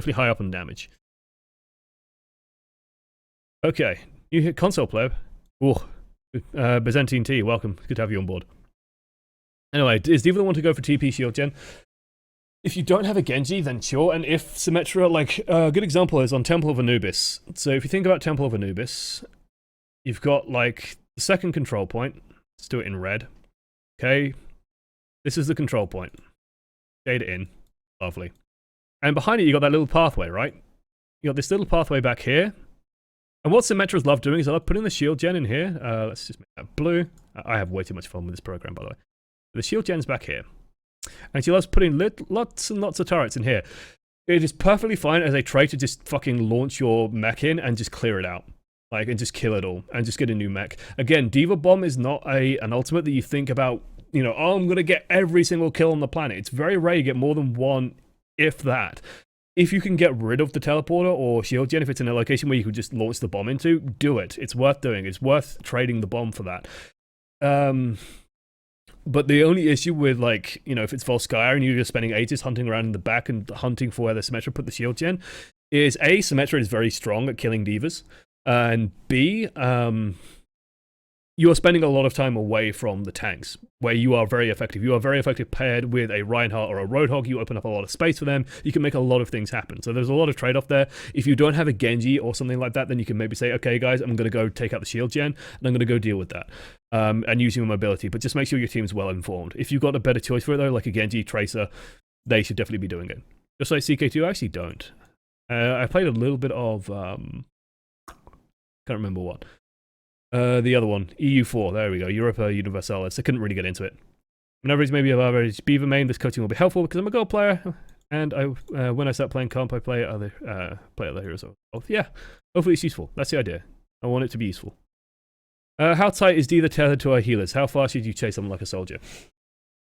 definitely high up on damage. Okay, you hit console player. Oh, Byzantine T, welcome. Good to have you on board. Anyway, is D.Va the one to go for TP shield gen? If you don't have a Genji, then sure, and if Symmetra, like, a good example is on Temple of Anubis. So if you think about Temple of Anubis, you've got, like, the second control point. Let's do it in red. Okay, this is the control point. Shade it in. Lovely. And behind it, you got that little pathway, right? You got this little pathway back here. And what Symmetras love doing is they love putting the shield gen in here. Let's just make that blue. I have way too much fun with this program, by the way. The shield gen's back here. And she loves putting lots and lots of turrets in here. It is perfectly fine as a trait to just fucking launch your mech in and just clear it out. Like, and just kill it all. And just get a new mech. Again, D.Va Bomb is not an ultimate that you think about, you know, oh, I'm going to get every single kill on the planet. It's very rare you get more than one, if that. If you can get rid of the teleporter or shield gen, if it's in a location where you could just launch the bomb into, do it. It's worth doing. It's worth trading the bomb for that. But the only issue with, like, you know, if it's Volskaya and you're just spending ages hunting around in the back and hunting for where the Symmetra put the shield gen, is A, Symmetra is very strong at killing divas, and B, you are spending a lot of time away from the tanks, where you are very effective. You are very effective paired with a Reinhardt or a Roadhog. You open up a lot of space for them. You can make a lot of things happen. So there's a lot of trade-off there. If you don't have a Genji or something like that, then you can maybe say, okay, guys, I'm going to go take out the shield gen, and I'm going to go deal with that. And using my mobility. But just make sure your team's well-informed. If you've got a better choice for it, though, like a Genji, Tracer, they should definitely be doing it. Just like CK2, I actually don't. I played a little bit of... can't remember what. The other one, EU4, there we go, Europa Universalis. I couldn't really get into it. Whenever it's maybe a average Beaver main, this coaching will be helpful because I'm a gold player, and when I start playing comp, I play other heroes. Oh, yeah, hopefully it's useful. That's the idea. I want it to be useful. How tight is D.Va tethered to our healers? How far should you chase them like a soldier?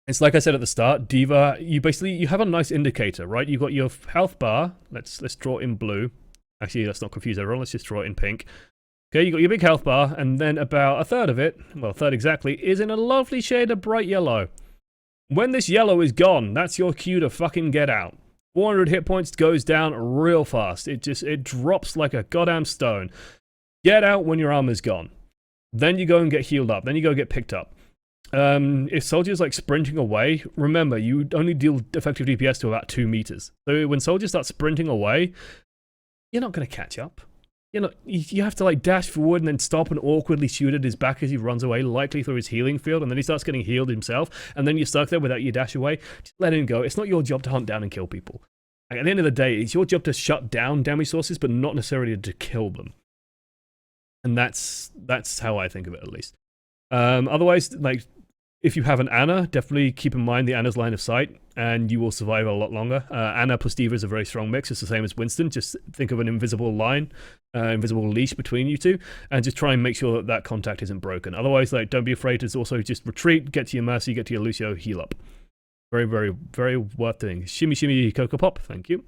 It's like I said at the start, D.Va, you have a nice indicator, right? You've got your health bar. Let's draw it in blue. Actually, let's not confuse everyone. Let's just draw it in pink. Okay, you got your big health bar, and then about a third of it, well, a third exactly, is in a lovely shade of bright yellow. When this yellow is gone, that's your cue to fucking get out. 400 hit points goes down real fast. It drops like a goddamn stone. Get out when your armor's gone. Then you go and get healed up. Then you go get picked up. If soldiers like sprinting away, remember, you only deal effective DPS to about 2 meters. So when soldiers start sprinting away, you're not going to catch up. You know, you have to like dash forward and then stop and awkwardly shoot at his back as he runs away, likely through his healing field, and then he starts getting healed himself, and then you're stuck there without your dash away. Just let him go. It's not your job to hunt down and kill people. Like, at the end of the day, it's your job to shut down damage sources, but not necessarily to kill them. And that's how I think of it, at least. Otherwise, like, if you have an Ana, definitely keep in mind the Ana's line of sight, and you will survive a lot longer. Ana plus D.Va is a very strong mix. It's the same as Winston. Just think of an invisible line, invisible leash between you two, and just try and make sure that that contact isn't broken. Otherwise, like, don't be afraid to also just retreat, get to your Mercy, get to your Lucio, heal up. Very, very, very worth doing. Shimmy, shimmy, Coco Pop. Thank you.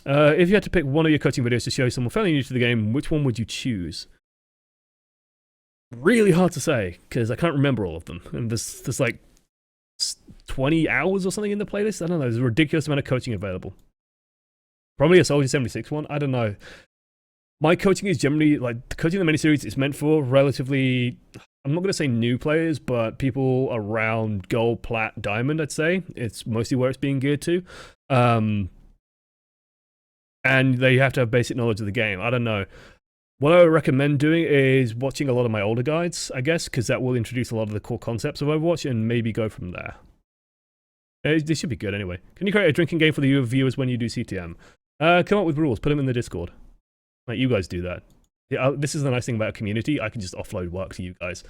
If you had to pick one of your coaching videos to show someone fairly new to the game, which one would you choose? Really hard to say, because I can't remember all of them. And there's like 20 hours or something in the playlist. I don't know. There's a ridiculous amount of coaching available. Probably a Soldier 76 one. I don't know. My coaching is generally, like, the coaching in the miniseries is meant for relatively, I'm not going to say new players, but people around gold, plat, diamond, I'd say. It's mostly where it's being geared to. And they have to have basic knowledge of the game. I don't know. What I would recommend doing is watching a lot of my older guides, I guess, because that will introduce a lot of the core concepts of Overwatch and maybe go from there. This should be good anyway. Can you create a drinking game for the viewers when you do CTM? Come up with rules, put them in the Discord. Like, you guys do that. Yeah, this is the nice thing about a community. I can just offload work to you guys.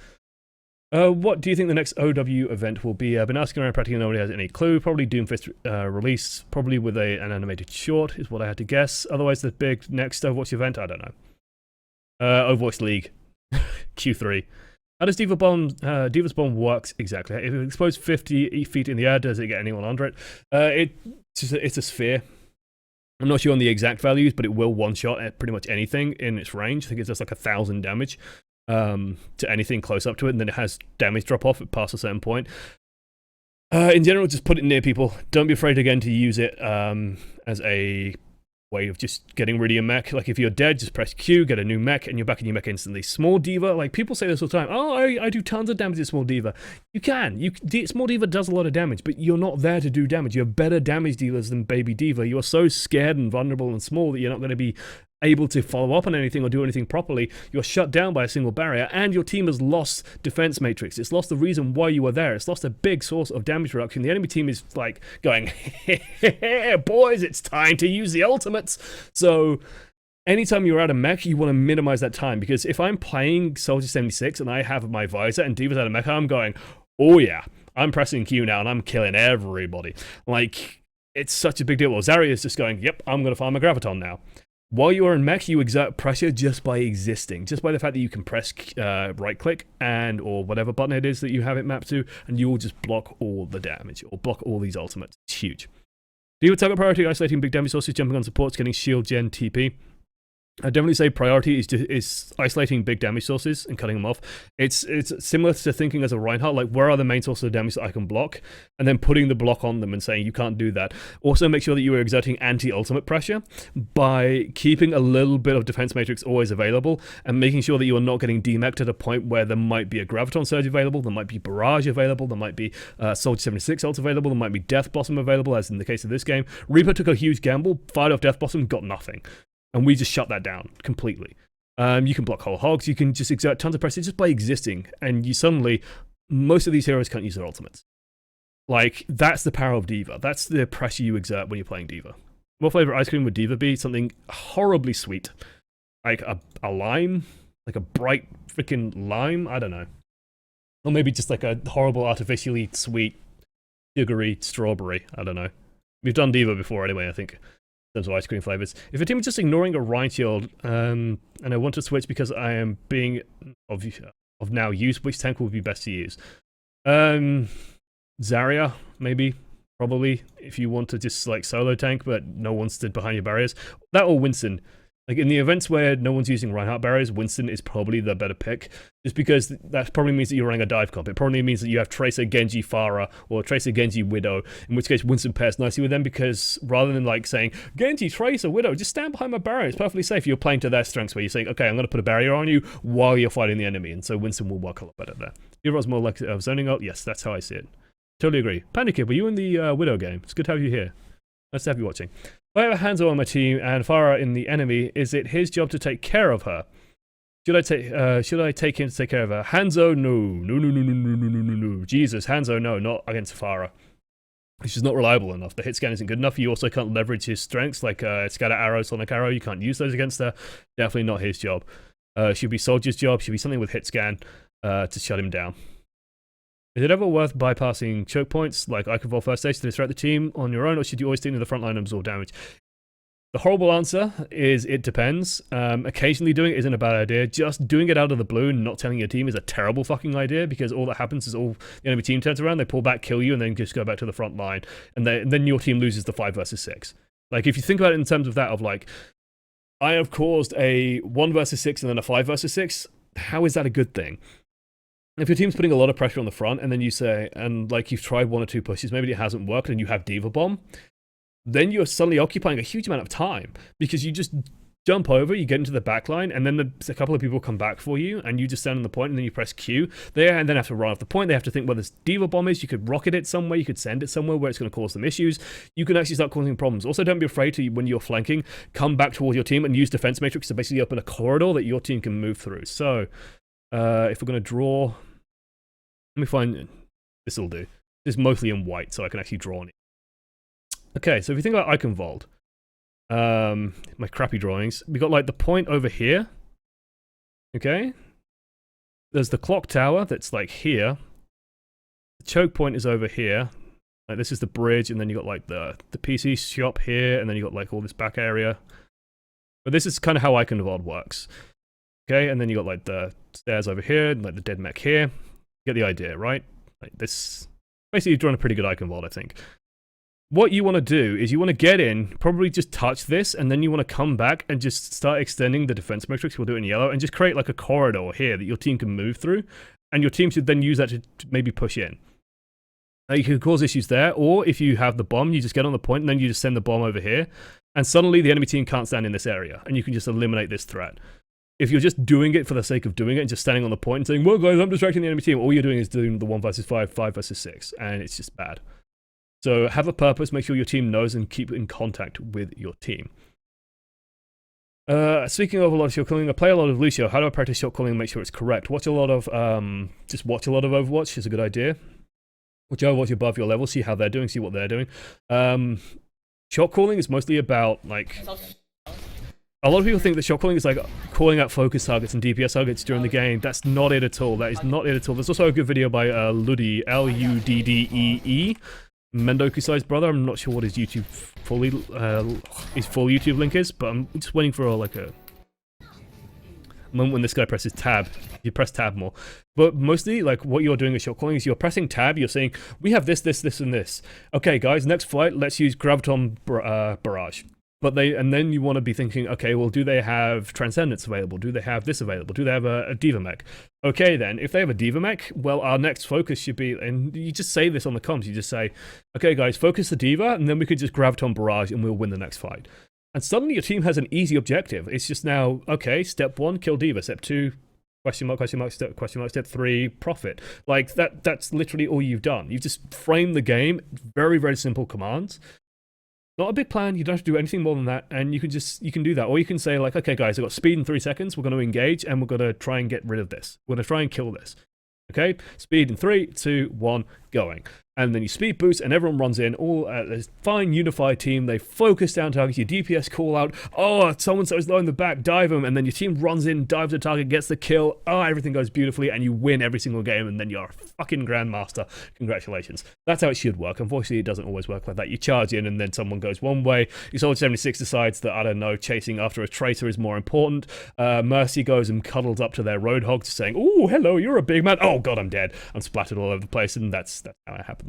What do you think the next OW event will be? I've been asking around, practically nobody has any clue. Probably Doomfist release, probably with an animated short, is what I had to guess. Otherwise, the big next Overwatch event, I don't know. Overwatch League. Q3. How does Diva's bomb works exactly? If it explodes 50 feet in the air, does it get anyone under it? It's a sphere. I'm not sure on the exact values, but it will one-shot at pretty much anything in its range. I think it does like 1,000 damage to anything close up to it, and then it has damage drop off past a certain point. In general, just put it near people. Don't be afraid, again, to use it as a way of just getting rid of your mech. Like if you're dead, just press Q, get a new mech, and you're back in your mech instantly. Small D.Va, like people say this all the time, oh, I do tons of damage to Small D.Va. You can. Small D.Va does a lot of damage, but you're not there to do damage. You have better damage dealers than Baby D.Va. You are so scared and vulnerable and small that you're not going to be able to follow up on anything or do anything properly. You're shut down by a single barrier, and your team has lost defense matrix. It's lost the reason why you were there. It's lost a big source of damage reduction. The enemy team is like going, hey, boys, it's time to use the ultimates. So anytime you're out of mech, you want to minimize that time, because if I'm playing Soldier 76 and I have my visor and D.Va's out of mech, I'm going, oh yeah, I'm pressing Q now and I'm killing everybody. Like, it's such a big deal. Well, Zarya is just going, yep, I'm going to farm a Graviton now. While you are in mech, you exert pressure just by existing, just by the fact that you can press right click and or whatever button it is that you have it mapped to, and you will just block all the damage or block all these ultimates. It's huge. D.Va target priority, isolating big damage sources, jumping on supports, getting shield gen TP. I'd definitely say priority is isolating big damage sources and cutting them off. It's similar to thinking as a Reinhardt, like where are the main sources of damage that I can block, and then putting the block on them and saying you can't do that. Also make sure that you are exerting anti-ultimate pressure by keeping a little bit of defense matrix always available and making sure that you are not getting demeched at a point where there might be a Graviton Surge available, there might be Barrage available, there might be Soldier 76 ult available, there might be Death Blossom available, as in the case of this game. Reaper took a huge gamble, fired off Death Blossom, got nothing. And we just shut that down completely. You can block whole hogs. You can just exert tons of pressure just by existing. And you suddenly, most of these heroes can't use their ultimates. Like, that's the power of D.Va. That's the pressure you exert when you're playing D.Va. What flavor ice cream would D.Va be? Something horribly sweet. Like a lime? Like a bright freaking lime? I don't know. Or maybe just like a horrible artificially sweet, sugary strawberry. I don't know. We've done D.Va before anyway, I think. Of ice cream flavors. If a team is just ignoring a Rhine shield, and I want to switch because I am being of now use, which tank will be best to use? Zarya, maybe, probably, if you want to just like solo tank, but no one stood behind your barriers. That or Winston. Like in the events where no one's using Reinhardt barriers, Winston is probably the better pick, just because that probably means that you're running a dive comp. It probably means that you have Tracer, Genji, Pharah, or Tracer, Genji, Widow, in which case Winston pairs nicely with them, because rather than like saying, Genji, Tracer, Widow, just stand behind my barrier, it's perfectly safe. You're playing to their strengths, where you're saying, okay, I'm going to put a barrier on you while you're fighting the enemy, and so Winston will work a lot better there. D.Va's more like zoning out? Yes, that's how I see it. Totally agree. Panda Kid, were you in the Widow game? It's good to have you here. Nice to have you watching. If I have a Hanzo on my team and Pharah in the enemy, is it his job to take care of her? Should I take him to take care of her? Hanzo, no. Jesus, Hanzo, no, not against Pharah. He's just not reliable enough. The hit scan isn't good enough. You also can't leverage his strengths, like Scatter Arrow, Sonic Arrow. You can't use those against her. Definitely not his job. Should be Soldier's job. Should be something with hit scan to shut him down. Is it ever worth bypassing choke points like Iconvol first stage to disrupt the team on your own, or should you always stick to the front line and absorb damage? The horrible answer is it depends. Occasionally doing it isn't a bad idea. Just doing it out of the blue and not telling your team is a terrible fucking idea, because all that happens is all the enemy team turns around, they pull back, kill you, and then just go back to the front line. And then your team loses the 5 versus 6. Like, if you think about it in terms of that, of like, I have caused a 1 versus 6 and then a 5 versus 6, how is that a good thing? If your team's putting a lot of pressure on the front, and then you say, and like you've tried 1 or 2 pushes, maybe it hasn't worked, and you have D.Va bomb, then you're suddenly occupying a huge amount of time, because you just jump over, you get into the back line, and then a couple of people come back for you, and you just stand on the point, and then you press Q there, and then have to run off the point. They have to think where this D.Va bomb is. You could rocket it somewhere, you could send it somewhere where it's going to cause them issues. You can actually start causing problems. Also, don't be afraid to, when you're flanking, come back towards your team and use defense matrix to basically open a corridor that your team can move through. So, if we're going to draw... Let me find, this will do. This is mostly in white, so I can actually draw on it. Okay, so if you think about Iconvold, my crappy drawings, we got like the point over here. Okay. There's the clock tower that's like here. The choke point is over here. Like this is the bridge, and then you got like the PC shop here, and then you got like all this back area. But this is kind of how Iconvold works. Okay, and then you got like the stairs over here, and like the dead mech here. Get the idea, right? Like this, basically you've drawn a pretty good Iconvold, I think. What you want to do is you want to get in, probably just touch this, and then you want to come back and just start extending the defense matrix. We'll do it in yellow, and just create like a corridor here that your team can move through, and your team should then use that to maybe push in. You can cause issues there, or if you have the bomb, you just get on the point and then you just send the bomb over here, and suddenly the enemy team can't stand in this area, and you can just eliminate this threat. If you're just doing it for the sake of doing it and just standing on the point and saying, well guys, I'm distracting the enemy team, all you're doing is doing the 1 versus 5, 5 versus 6, and it's just bad. So have a purpose, make sure your team knows, and keep in contact with your team. Speaking of a lot of shot calling, I play a lot of Lucio. How do I practice shot calling and make sure it's correct? Watch a lot of Overwatch is a good idea. Watch Overwatch above your level, see how they're doing, see what they're doing. Shot calling is mostly about, like, a lot of people think that shot calling is like calling out focus targets and DPS targets during the game. That's not it at all. That is not it at all. There's also a good video by Luddee, Luddee, Mendoku-sized brother. I'm not sure what his YouTube full YouTube link is, but I'm just waiting for like a moment when this guy presses tab. You press tab more. But mostly, like, what you're doing with shot calling is you're pressing tab, you're saying, we have this, and this. Okay, guys, next fight, let's use Graviton Barrage. And then you want to be thinking, okay, well, do they have Transcendence available? Do they have this available? Do they have a D.Va mech? Okay, then, if they have a D.Va mech, well, our next focus should be, and you just say this on the comms, you just say, okay, guys, focus the D.Va, and then we could just Graviton Barrage, and we'll win the next fight. And suddenly your team has an easy objective. It's just now, okay, step 1, kill D.Va. Step 2, question mark, step 3, profit. Like, that's literally all you've done. You've just framed the game, very, very simple commands. Not a big plan, you don't have to do anything more than that, and you can do that. Or you can say, like, okay guys, I've got speed in 3 seconds, we're going to engage, and we're going to try and get rid of this. We're going to try and kill this. Okay? Speed in 3, 2, 1, going. And then you speed boost, and everyone runs in, all a fine unified team. They focus down targets, your DPS call out, oh, so-and-so is low in the back, dive them, and then your team runs in, dives the target, gets the kill, oh, everything goes beautifully, and you win every single game, and then you're a fucking grandmaster. Congratulations. That's how it should work. Unfortunately, it doesn't always work like that. You charge in, and then someone goes one way, your Soldier 76 decides that, I don't know, chasing after a traitor is more important, Mercy goes and cuddles up to their Roadhog, saying, oh, hello, you're a big man, oh god, I'm dead. I'm splattered all over the place, and that's how it happens.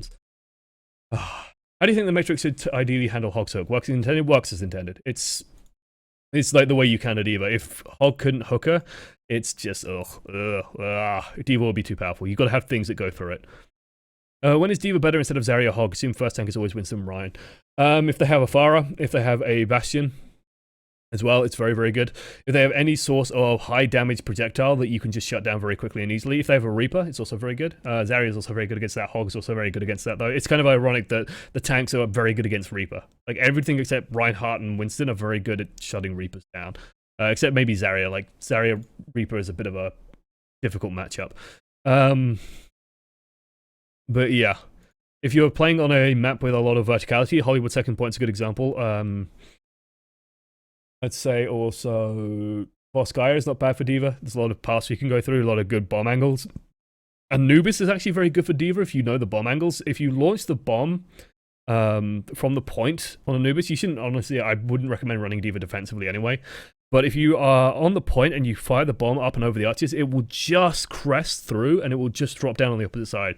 How do you think the Matrix should ideally handle Hog's hook? Works as intended? Works as intended. It's like the way you can a D.Va. If Hog couldn't hook her, it's just, D.Va will be too powerful. You've got to have things that go through it. When is D.Va better instead of Zarya Hog? Assume first tank is always Winston Ryan. If they have a Pharah, if they have a Bastion as well, it's very, very good. If they have any source of high damage projectile that you can just shut down very quickly and easily. If they have a Reaper, it's also very good. Zarya is also very good against that. Hog is also very good against that, though. It's kind of ironic that the tanks are very good against Reaper. Like, everything except Reinhardt and Winston are very good at shutting Reapers down. Except maybe Zarya. Like, Zarya Reaper is a bit of a difficult matchup. But yeah. If you're playing on a map with a lot of verticality, Hollywood Second Point's a good example. I'd say also Volskaya is not bad for D.Va. There's a lot of paths you can go through, a lot of good bomb angles. Anubis is actually very good for D.Va if you know the bomb angles. If you launch the bomb from the point on Anubis, you shouldn't, honestly, I wouldn't recommend running D.Va defensively anyway. But if you are on the point and you fire the bomb up and over the arches, it will just crest through and it will just drop down on the opposite side.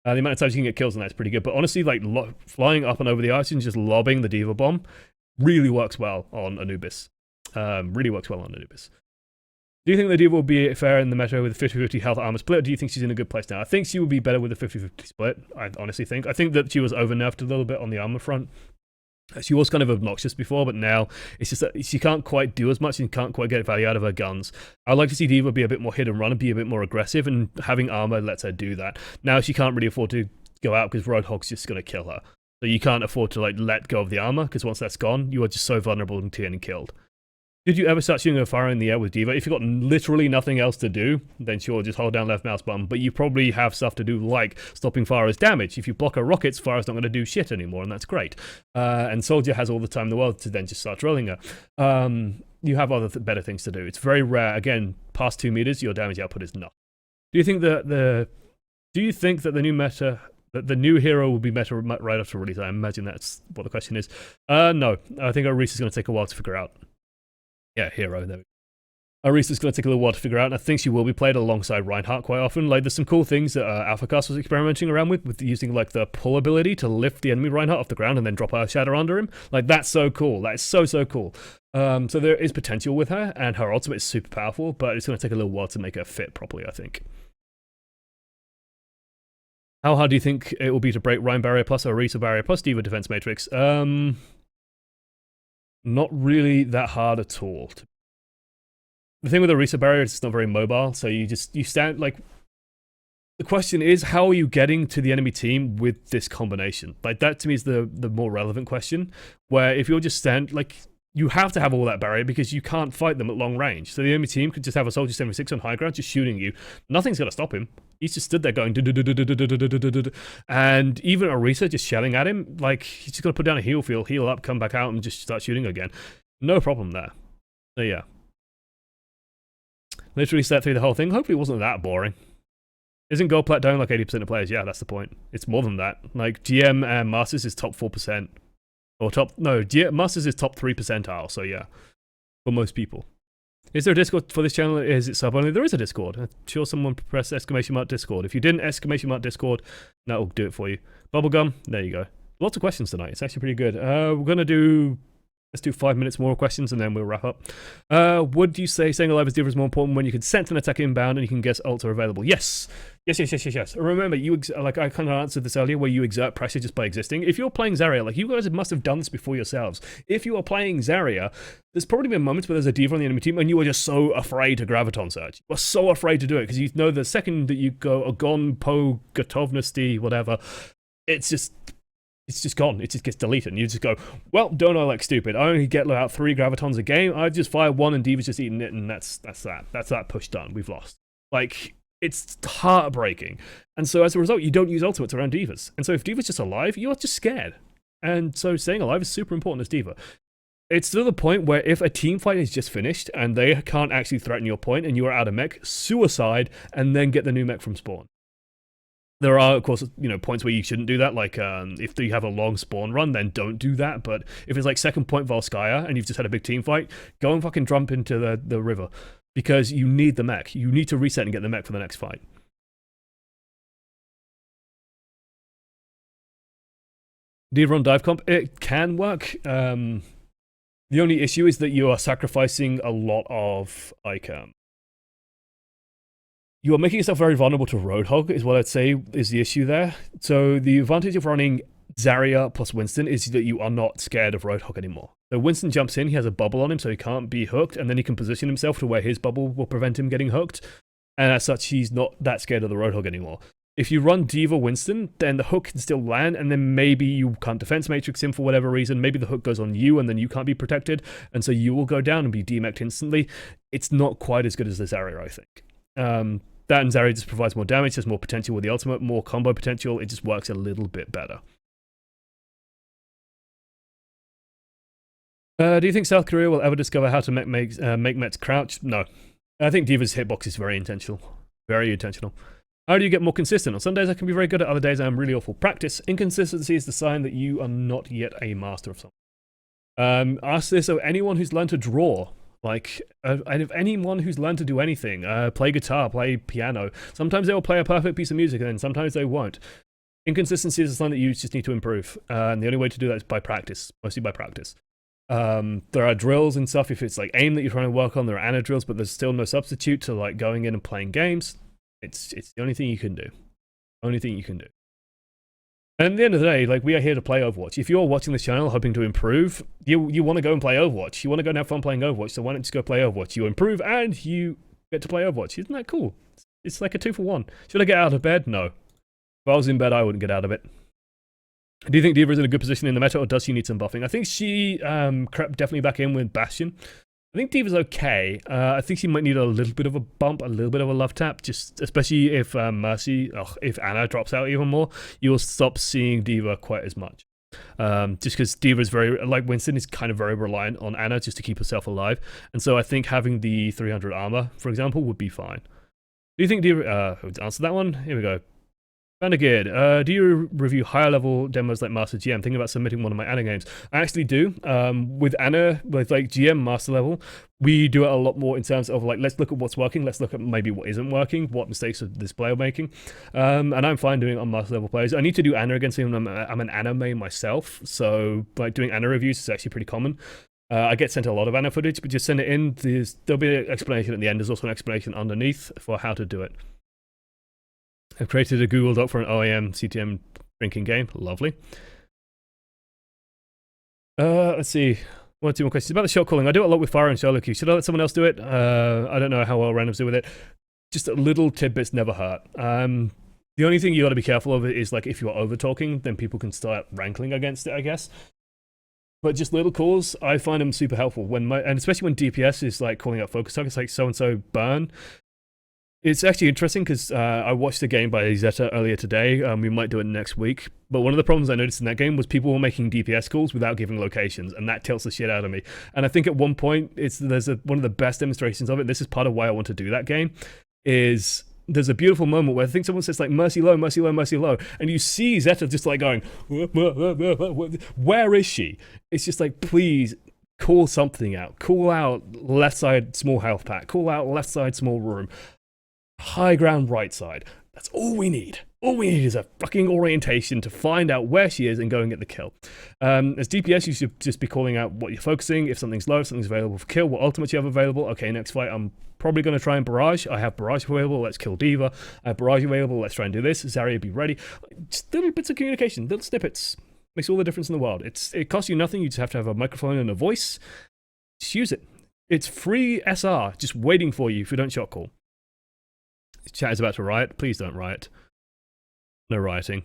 The amount of times you can get kills on that's pretty good. But honestly, like flying up and over the arches and just lobbing the D.Va bomb really works well on Anubis. Really works well on Anubis. Do you think the D.Va will be fair in the meta with a 50-50 health armor split, or do you think she's in a good place now? I think she will be better with a 50-50 split, I honestly think. I think that she was over-nerfed a little bit on the armor front. She was kind of obnoxious before, but now it's just that she can't quite do as much and can't quite get value out of her guns. I'd like to see D.Va be a bit more hit and run and be a bit more aggressive, and having armor lets her do that. Now she can't really afford to go out because Roadhog's just going to kill her. So you can't afford to like let go of the armor, because once that's gone, you are just so vulnerable to getting killed. Did you ever start shooting a fire in the air with D.Va? If you've got literally nothing else to do, then sure, just hold down left mouse button. But you probably have stuff to do like stopping Pharah's damage. If you block her rockets, Pharah's not going to do shit anymore, and that's great. And Soldier has all the time in the world to then just start trolling her. You have other better things to do. It's very rare. Again, past 2 meters, your damage output is not. Do you think that the new meta... that the new hero will be meta right after release? I imagine that's what the question is. No. I think Orisa is going to take a while to figure out. Yeah, hero, there we go. Orisa's going to take a little while to figure out, and I think she will be played alongside Reinhardt quite often. Like, there's some cool things that AlphaCast was experimenting around with using, like, the pull ability to lift the enemy Reinhardt off the ground and then drop Earth Shatter under him. Like, that's so cool. That is so, so cool. So there is potential with her, and her ultimate is super powerful, but it's going to take a little while to make her fit properly, I think. How hard do you think it will be to break Rhyme Barrier plus Orisa Barrier plus D.Va Defense Matrix? Not really that hard at all. The thing with Orisa Barrier is it's not very mobile, so you stand, like, the question is, how are you getting to the enemy team with this combination? Like, that to me is the more relevant question, where if you're just like, you have to have all that barrier because you can't fight them at long range. So the enemy team could just have a Soldier 76 on high ground just shooting you. Nothing's going to stop him. He's just stood there going, and even Orisa just shelling at him, like, he's just going to put down a heal field, heal up, come back out, and just start shooting again. No problem there. So yeah. Literally sat through the whole thing. Hopefully it wasn't that boring. Isn't Gold Plat doing like 80% of players? Yeah, that's the point. It's more than that. Like, GM and Masters is top 4%. Or Masters is top 3 percentile, so yeah. For most people. Is there a Discord for this channel? Is it sub only? There is a Discord. I'm sure someone press exclamation mark Discord. If you didn't exclamation mark Discord, that will do it for you. Bubblegum, there you go. Lots of questions tonight. It's actually pretty good. We're going to do... Let's do 5 minutes more questions and then we'll wrap up. Would you say staying alive as D.Va is more important when you can sense an attack inbound and you can guess ults are available? Yes. Yes. Remember, like I kind of answered this earlier, where you exert pressure just by existing. If you're playing Zarya, like, you guys must have done this before yourselves. If you are playing Zarya, there's probably been moments where there's a D.Va on the enemy team and you are just so afraid to graviton search. You are so afraid to do it because you know the second that you go Agon, Po, Gotovnosti, whatever, it's just gone. It just gets deleted. And you just go, well, don't I like stupid? I only get about 3 gravitons a game. I just fire 1 and D.Va's just eating it, and that's that. That's that push done. We've lost. Like, it's heartbreaking. And so as a result, you don't use ultimates around D.Vas. And so if D.Va's just alive, you are just scared. And so staying alive is super important as D.Va. It's to the point where if a team fight is just finished and they can't actually threaten your point and you are out of mech, suicide, and then get the new mech from spawn. There are, of course, points where you shouldn't do that, like if you have a long spawn run, then don't do that. But if it's like second point Volskaya and you've just had a big team fight, go and fucking jump into the river. Because you need the mech. You need to reset and get the mech for the next fight. D.Va on dive comp, it can work. The only issue is that you are sacrificing a lot of, like, you are making yourself very vulnerable to Roadhog, is what I'd say is the issue there. So the advantage of running Zarya plus Winston is that you are not scared of Roadhog anymore. So Winston jumps in, he has a bubble on him, so he can't be hooked, and then he can position himself to where his bubble will prevent him getting hooked. And as such, he's not that scared of the Roadhog anymore. If you run D.Va Winston, then the hook can still land, and then maybe you can't defense matrix him for whatever reason. Maybe the hook goes on you, and then you can't be protected, and so you will go down and be demeched instantly. It's not quite as good as the Zarya, I think. That and Zarya just provides more damage, there's more potential with the ultimate, more combo potential, it just works a little bit better. Do you think South Korea will ever discover how to make Mets crouch? No. I think D.Va's hitbox is very intentional. Very intentional. How do you get more consistent? On some days I can be very good, at other days I am really awful. Practice. Inconsistency is the sign that you are not yet a master of something. Ask this of anyone who's learned to draw. Like, and if anyone who's learned to do anything, play guitar, play piano, sometimes they will play a perfect piece of music and then sometimes they won't. Inconsistency is something that you just need to improve. And the only way to do that is by practice, mostly by practice. There are drills and stuff. If it's like aim that you're trying to work on, there are ana drills, but there's still no substitute to like going in and playing games. It's the only thing you can do. Only thing you can do. And at the end of the day, like, we are here to play Overwatch. If you're watching this channel hoping to improve, you want to go and play Overwatch. You want to go and have fun playing Overwatch, so why don't you just go play Overwatch? You improve and you get to play Overwatch. Isn't that cool? It's like a 2-for-1. Should I get out of bed? No. If I was in bed, I wouldn't get out of it. Do you think D.Va is in a good position in the meta, or does she need some buffing? I think she crept definitely back in with Bastion. I think D.Va's okay. I think she might need a little bit of a bump, a little bit of a love tap, just especially if if Ana drops out even more, you'll stop seeing D.Va quite as much. Just because D.Va's very, like Winston, is kind of very reliant on Ana just to keep herself alive. And so I think having the 300 armor, for example, would be fine. Do you think D.Va, answer that one? Here we go. Vandergeared, do you review higher level demos like Master GM? Thinking about submitting one of my Ana games. I actually do. With Ana, with like GM Master level, we do it a lot more in terms of like, let's look at what's working, let's look at maybe what isn't working, what mistakes is this player making. And I'm fine doing it on Master level players. I need to do Ana again, so I'm an Ana main myself, so like doing Ana reviews is actually pretty common. I get sent a lot of Ana footage, but just send it in. There'll be an explanation at the end. There's also an explanation underneath for how to do it. I've created a Google Doc for an OAM CTM drinking game. Lovely. Let's see. One or two more questions about the shot calling. I do it a lot with Fire and solo queue. Should I let someone else do it? I don't know how well randoms do with it. Just little tidbits never hurt. The only thing you got to be careful of is like if you're over talking, then people can start rankling against it, I guess. But just little calls, I find them super helpful and especially when DPS is like calling out focus targets, like so and so burn. It's actually interesting because I watched a game by Zeta earlier today. We might do it next week. But one of the problems I noticed in that game was people were making DPS calls without giving locations, and that tilts the shit out of me. And I think at one point, there's one of the best demonstrations of it. This is part of why I want to do that game. Is there's a beautiful moment where I think someone says like mercy low, mercy low, mercy low, and you see Zeta just like going, where is she? It's just like, please call something out. Call out left side small health pack. Call out left side small room. High ground right side. That's all we need. All we need is a fucking orientation to find out where she is and go and get the kill. As DPS, you should just be calling out what you're focusing. If something's low, if something's available for kill, what ultimates you have available. Okay, next fight, I'm probably going to try and barrage. I have barrage available. Let's kill D.Va. I have barrage available. Let's try and do this. Zarya, be ready. Just little bits of communication, little snippets. Makes all the difference in the world. It costs you nothing. You just have to have a microphone and a voice. Just use it. It's free SR, just waiting for you if you don't shot call. Chat is about to riot. Please don't riot. No rioting.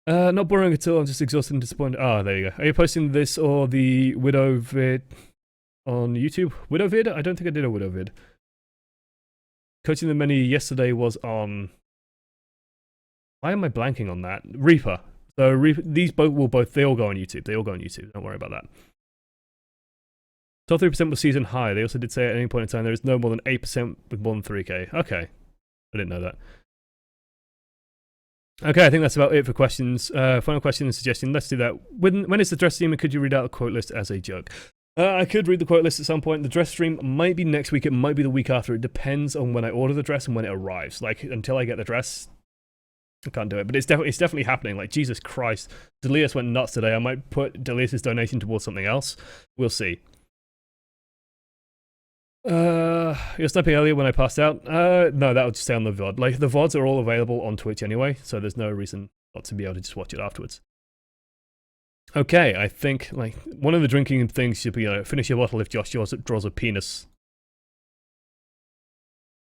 Not boring at all. I'm just exhausted and disappointed. Ah, there you go. Are you posting this or the Widow vid on YouTube? Widow vid? I don't think I did a Widow vid. Coaching the Many yesterday was on... Why am I blanking on that? Reaper. So Reaper, these they all go on YouTube. They all go on YouTube. Don't worry about that. Top 3% was season high. They also did say at any point in time there is no more than 8% with more than 3k. Okay. I didn't know that. Okay, I think that's about it for questions. Final question and suggestion. Let's do that. When is the dress stream and could you read out the quote list as a joke? I could read the quote list at some point. The dress stream might be next week. It might be the week after. It depends on when I order the dress and when it arrives. Like, until I get the dress, I can't do it. But it's definitely happening. Like, Jesus Christ. Delius went nuts today. I might put Delius' donation towards something else. We'll see. You're sniping earlier when I passed out? No, that would stay on the VOD. Like, the VODs are all available on Twitch anyway, so there's no reason not to be able to just watch it afterwards. Okay, I think, like, one of the drinking things should be, finish your bottle if Josh draws a penis.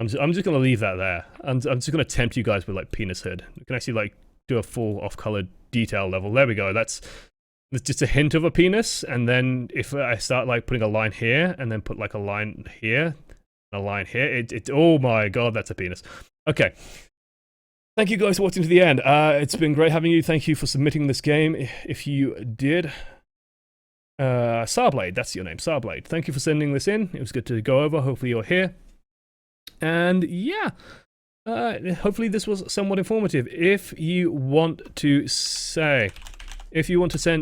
I'm just gonna leave that there. I'm just gonna tempt you guys with, like, penis hood. You can actually, like, do a full off-colored detail level. There we go, There's just a hint of a penis, and then if I start like putting a line here, and then put like a line here, and a line here, oh my god, that's a penis. Okay. Thank you guys for watching to the end. It's been great having you. Thank you for submitting this game. If you did. Sarblade, that's your name, Sarblade. Thank you for sending this in. It was good to go over. Hopefully you're here. And yeah. Hopefully this was somewhat informative. If you want to send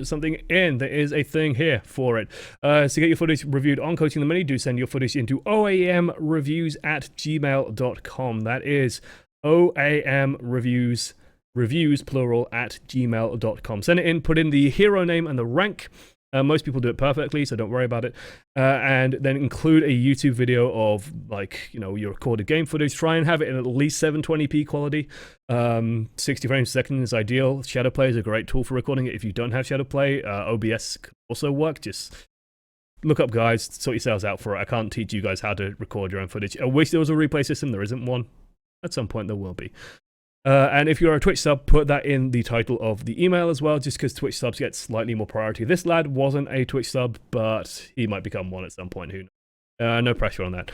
something in, there is a thing here for it. To get your footage reviewed on Coaching the Many, do send your footage into oamreviews@gmail.com. That is oamreviews, plural, @gmail.com. Send it in, put in the hero name and the rank. Most people do it perfectly, so don't worry about it. And then include a YouTube video of, like, your recorded game footage. Try and have it in at least 720p quality. 60 frames a second is ideal. Shadowplay is a great tool for recording it. If you don't have Shadowplay, OBS can also work. Just look up guides, sort yourselves out for it. I can't teach you guys how to record your own footage. I wish there was a replay system. There isn't one. At some point there will be. And if you're a Twitch sub, put that in the title of the email as well, just because Twitch subs get slightly more priority. This lad wasn't a Twitch sub, but he might become one at some point. Who knows? No pressure on that.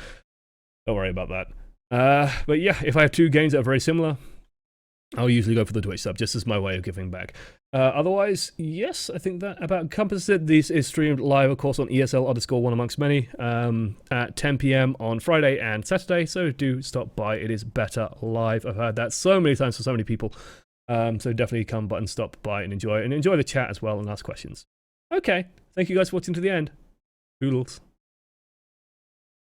Don't worry about that. But yeah, if I have two games that are very similar, I'll usually go for the Twitch sub, just as my way of giving back. Otherwise, yes, I think that about encompasses it. This is streamed live, of course, on ESL_OneAmongstMany at 10 PM on Friday and Saturday, so do stop by. It is better live. I've heard that so many times for so many people. So definitely come and stop by and enjoy the chat as well and ask questions. Okay, thank you guys for watching to the end. Poodles.